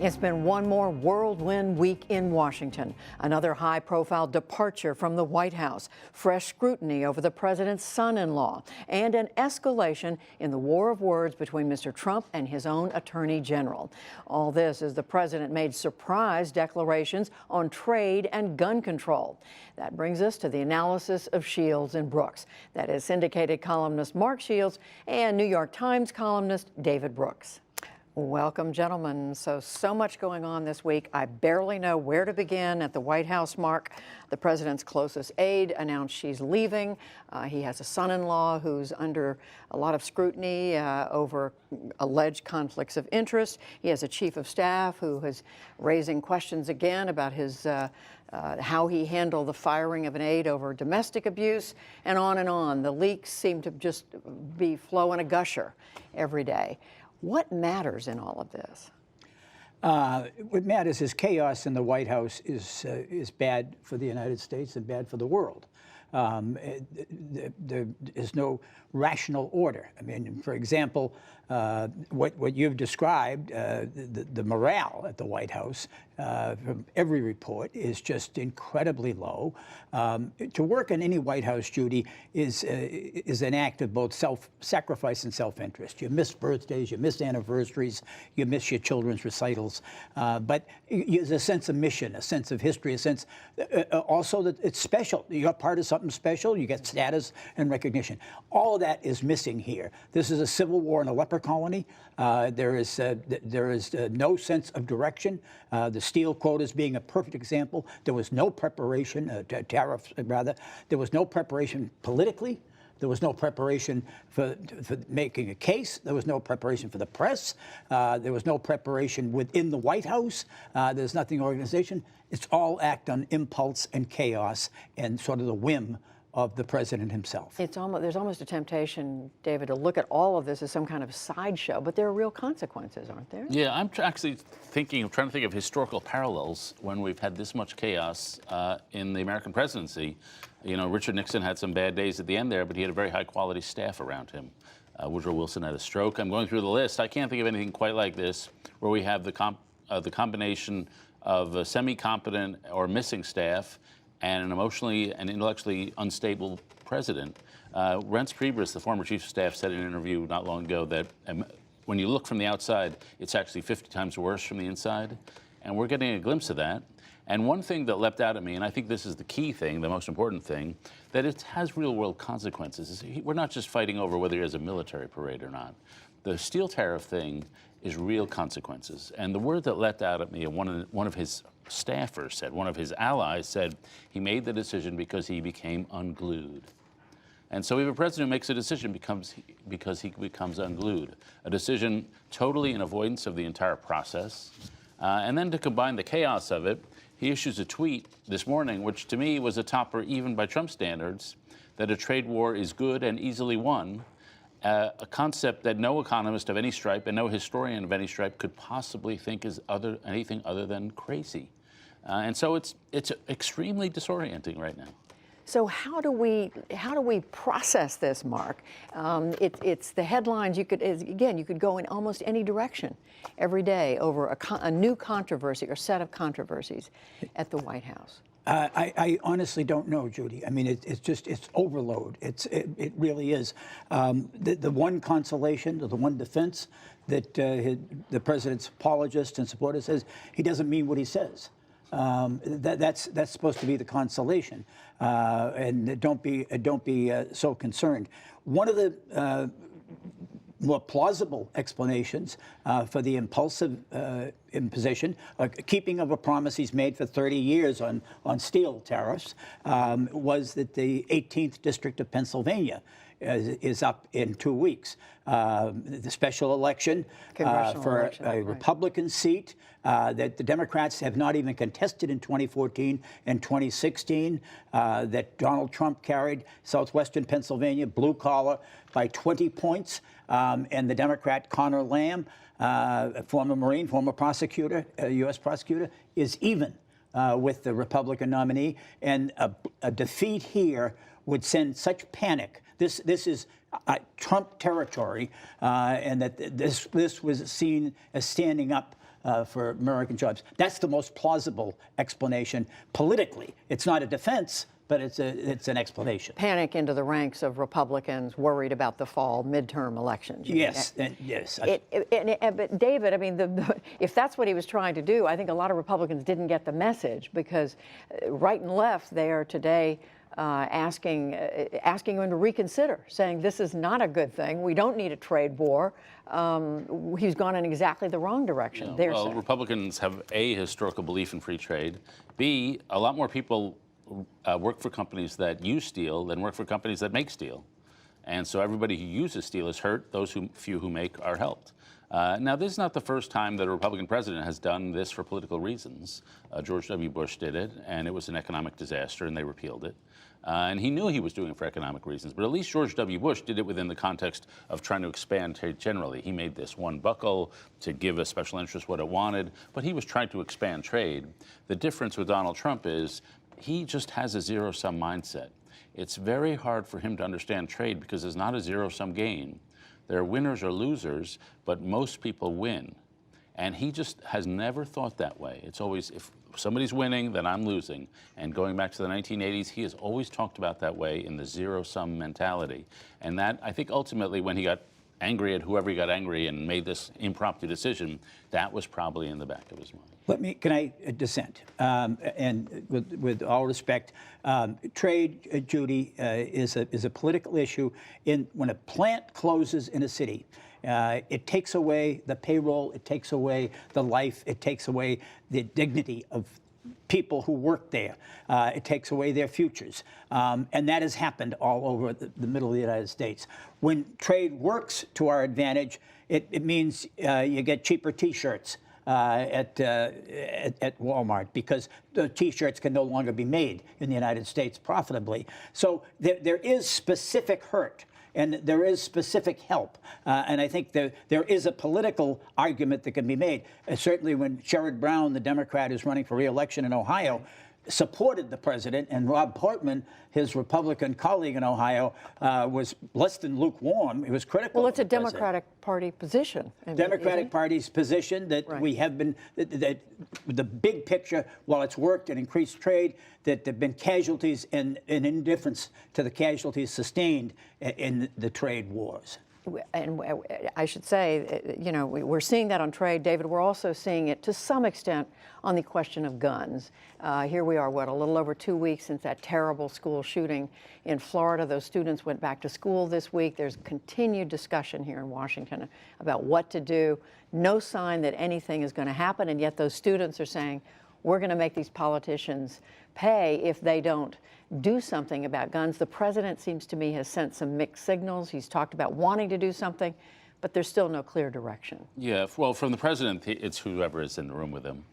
It's been one more whirlwind week in Washington. Another high-profile departure from the White House, fresh scrutiny over the president's son-in-law, and an escalation in the war of words between Mr. Trump and his own attorney general. All this as the president made surprise declarations on trade and gun control. That brings us to the analysis of Shields and Brooks. That is syndicated columnist Mark Shields and New York Times columnist David Brooks. Welcome, gentlemen. So much going on this week. I barely know where to begin at the White House, Mark. The president's closest aide announced she's leaving. He has a son-in-law who's under a lot of scrutiny over alleged conflicts of interest. He has a chief of staff who is raising questions again about his how he handled the firing of an aide over domestic abuse, and on and on. The leaks seem to just be flowing a gusher every day. What matters in all of this? What matters is chaos in the White House is bad for the United States and bad for the world. There is no rational order. I mean, for example, what you've described, the morale at the White House, from every report, is just incredibly low. To work in any White House, Judy, is an act of both self-sacrifice and self-interest. You miss birthdays, you miss anniversaries, you miss your children's recitals, but there's a sense of mission, a sense of history, a sense also that it's special. You're part of something special, you get status and recognition. All of that is missing here. This is a civil war in a leper colony. There is no sense of direction. The steel quotas being a perfect example. There was no preparation, tariffs rather. There was no preparation politically. There was no preparation for making a case. There was no preparation for the press. There was no preparation within the White House. There's nothing organization. It's all act on impulse and chaos and sort of the whim of the president himself. There's almost a temptation, David, to look at all of this as some kind of sideshow, but there are real consequences, aren't there? Yeah, I'm actually trying to think of historical parallels when we've had this much chaos in the American presidency. You know, Richard Nixon had some bad days at the end there, but he had a very high-quality staff around him. Woodrow Wilson had a stroke. I'm going through the list. I can't think of anything quite like this, where we have the combination of a semi-competent or missing staff and an emotionally and intellectually unstable president. Reince Priebus, the former chief of staff, said in an interview not long ago that when you look from the outside, it's actually 50 times worse from the inside. And we're getting a glimpse of that. And one thing that leapt out at me, and I think this is the key thing, the most important thing, that it has real-world consequences. We're not just fighting over whether he has a military parade or not. The steel tariff thing is real consequences. And the word that leapt out at me, one of his staffers said, one of his allies said, he made the decision because he became unglued. And so we have a president who makes a decision because he becomes unglued, a decision totally in avoidance of the entire process. And then to combine the chaos of it, he issues a tweet this morning, which to me was a topper even by Trump standards, that a trade war is good and easily won, a concept that no economist of any stripe and no historian of any stripe could possibly think is anything other than crazy. And so it's extremely disorienting right now. So how do we process this, Mark? It's the headlines. You could go in almost any direction every day over a new controversy or set of controversies at the White House. I honestly don't know, Judy. I mean, it's overload. It really is. The one consolation, the one defense that the president's apologist and supporter says, he doesn't mean what he says. That's supposed to be the consolation, and don't be so concerned. One of the more plausible explanations for the impulsive imposition, keeping of a promise he's made for 30 years on steel tariffs, was that the 18th District of Pennsylvania is up in 2 weeks. The special election for a Republican seat that the Democrats have not even contested in 2014 and 2016, that Donald Trump carried southwestern Pennsylvania, blue collar, by 20 points. And the Democrat Conor Lamb, former Marine, former prosecutor, U.S. prosecutor, is even with the Republican nominee. And a defeat here would send such panic. This is Trump territory, and that this was seen as standing up for American jobs. That's the most plausible explanation politically. It's not a defense, but it's an explanation. Panic into the ranks of Republicans worried about the fall midterm elections. Yes, yes. But David, I mean, if that's what he was trying to do, I think a lot of Republicans didn't get the message, because right and left they are today asking him to reconsider, saying this is not a good thing. We don't need a trade war. He's gone in exactly the wrong direction. Yeah, well, Republicans have A, historical belief in free trade. B, a lot more people work for companies that use steel than work for companies that make steel. And so everybody who uses steel is hurt. Those few who make are helped. Now, this is not the first time that a Republican president has done this for political reasons. George W. Bush did it, and it was an economic disaster, and they repealed it. And he knew he was doing it for economic reasons, but at least George W. Bush did it within the context of trying to expand trade generally. He made this one buckle to give a special interest what it wanted, but he was trying to expand trade. The difference with Donald Trump is he just has a zero-sum mindset. It's very hard for him to understand trade because it's not a zero-sum game. There are winners or losers, but most people win. And he just has never thought that way. It's always, if somebody's winning, then I'm losing. And going back to the 1980s, he has always talked about that way in the zero-sum mentality. And that, I think ultimately, when he got angry at whoever he got angry and made this impromptu decision, that was probably in the back of his mind. Can I dissent? And with all respect, trade, Judy, is a political issue. When a plant closes in a city, it takes away the payroll, it takes away the life, it takes away the dignity of people who work there. It takes away their futures. And that has happened all over the middle of the United States. When trade works to our advantage, it means you get cheaper T-shirts at Walmart, because the T-shirts can no longer be made in the United States profitably. So there is specific hurt, and there is specific help. And I think there is a political argument that can be made. Certainly when Sherrod Brown, the Democrat who's running for re-election in Ohio, supported the president, and Rob Portman, his Republican colleague in Ohio, was less than lukewarm. He was critical. Well, it's a Democratic Party position. Democratic Party's position that we have been, that the big picture, while it's worked and increased trade, that there have been casualties and indifference to the casualties sustained in the trade wars. And I should say, you know, we're seeing that on trade, David. We're also seeing it to some extent on the question of guns. Here we are, a little over 2 weeks since that terrible school shooting in Florida. Those students went back to school this week. There's continued discussion here in Washington about what to do. No sign that anything is going to happen, and yet those students are saying, we're going to make these politicians pay if they don't do something about guns. The president, seems to me, has sent some mixed signals. He's talked about wanting to do something, but there's still no clear direction. Yeah, well, from the president, it's whoever is in the room with him.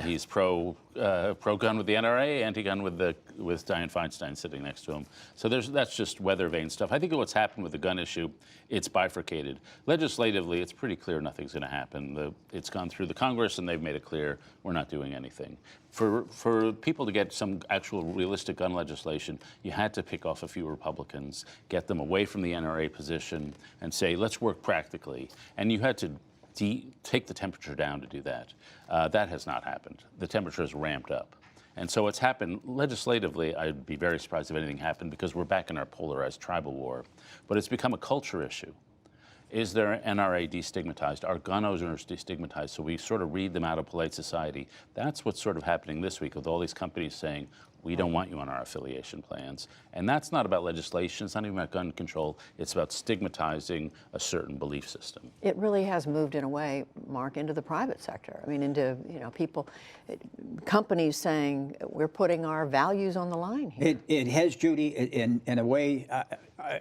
He's pro-gun with the NRA, anti-gun with Dianne Feinstein sitting next to him. So that's just weather vane stuff. I think what's happened with the gun issue, it's bifurcated. Legislatively, it's pretty clear nothing's going to happen. It's gone through the Congress, and they've made it clear we're not doing anything. For people to get some actual realistic gun legislation, you had to pick off a few Republicans, get them away from the NRA position, and say, let's work practically. And you had to take the temperature down to do that. That has not happened. The temperature has ramped up. And so what's happened legislatively, I'd be very surprised if anything happened, because we're back in our polarized tribal war. But it's become a culture issue. Is their NRA destigmatized? Are gun owners destigmatized? So we sort of read them out of polite society. That's what's sort of happening this week with all these companies saying, we don't want you on our affiliation plans. And that's not about legislation. It's not even about gun control. It's about stigmatizing a certain belief system. It really has moved in a way, Mark, into the private sector. I mean, into, people, companies saying, we're putting our values on the line here. It has, Judy, in a way.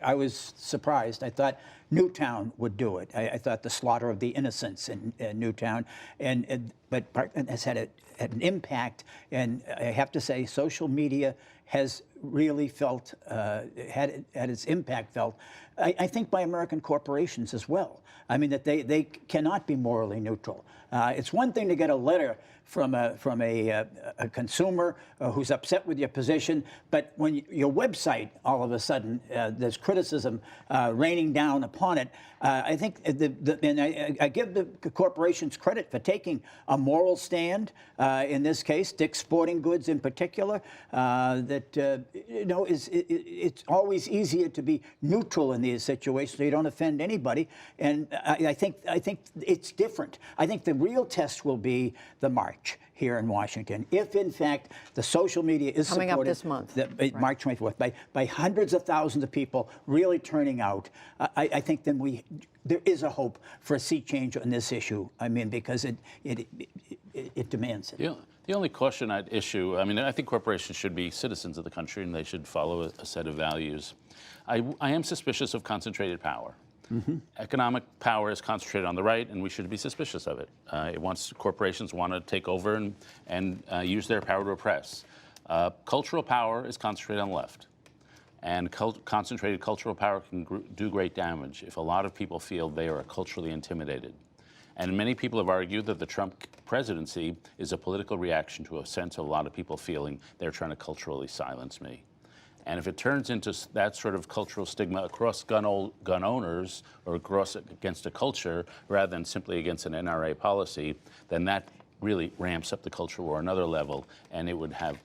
I was surprised. I thought Newtown would do it. I thought the slaughter of the innocents in Newtown. And has had an impact. And I have to say, social media has really felt, had its impact felt, I think, by American corporations as well. I mean, that they cannot be morally neutral. It's one thing to get a letter from a consumer who's upset with your position, but when your website, all of a sudden, there's criticism raining down upon it, I think, and I give the corporations credit for taking a moral stand, in this case, Dick's Sporting Goods in particular, that, it's always easier to be neutral in these situations so you don't offend anybody. And I think it's different. I think the real test will be the march here in Washington. If, in fact, the social media is coming supported, up this month, March 24th, by hundreds of thousands of people really turning out, I think then there is a hope for a sea change on this issue. I mean, because it demands it. The only caution I'd issue, I mean, I think corporations should be citizens of the country and they should follow a set of values. I am suspicious of concentrated power. Mm-hmm. Economic power is concentrated on the right, and we should be suspicious of it. Corporations want to take over and use their power to oppress. Cultural power is concentrated on the left, and concentrated cultural power can do great damage if a lot of people feel they are culturally intimidated. And many people have argued that the Trump presidency is a political reaction to a sense of a lot of people feeling they're trying to culturally silence me. And if it turns into that sort of cultural stigma across gun owners or against a culture rather than simply against an NRA policy, then that really ramps up the culture war another level, and it would have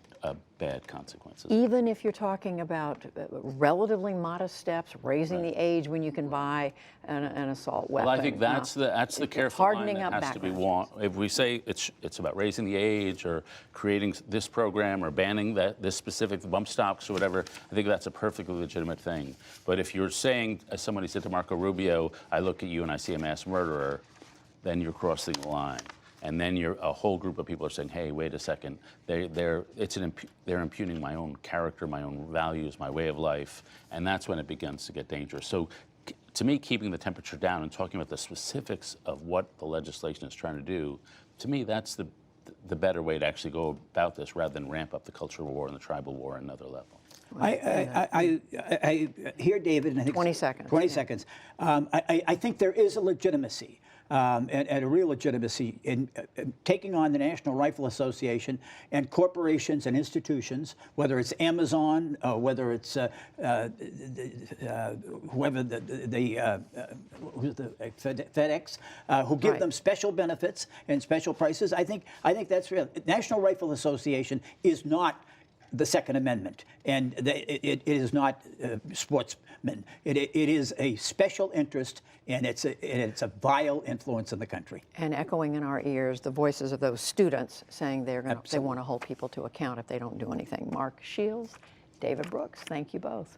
bad consequences. Even if you're talking about relatively modest steps, raising the age when you can buy an assault weapon. Well, I think that's the careful line hardening that up has to be background walked. If we say it's about raising the age or creating this program or banning this specific bump stocks or whatever, I think that's a perfectly legitimate thing. But if you're saying, as somebody said to Marco Rubio, I look at you and I see a mass murderer, then you're crossing the line. And then a whole group of people are saying, hey, wait a second, they're impugning my own character, my own values, my way of life, and that's when it begins to get dangerous. So to me, keeping the temperature down and talking about the specifics of what the legislation is trying to do, to me, that's the better way to actually go about this rather than ramp up the cultural war and the tribal war at another level. I hear David, and I think 20 seconds. 20 seconds. I think there is a legitimacy. And a real legitimacy in taking on the National Rifle Association and corporations and institutions, whether it's Amazon, whether it's whoever FedEx, who give them special benefits and special prices. I think that's real. National Rifle Association is not the Second Amendment, and it is not sportsmen. It is a special interest, and it's a vile influence in the country. And echoing in our ears the voices of those students saying they want to hold people to account if they don't do anything. Mark Shields, David Brooks, thank you both.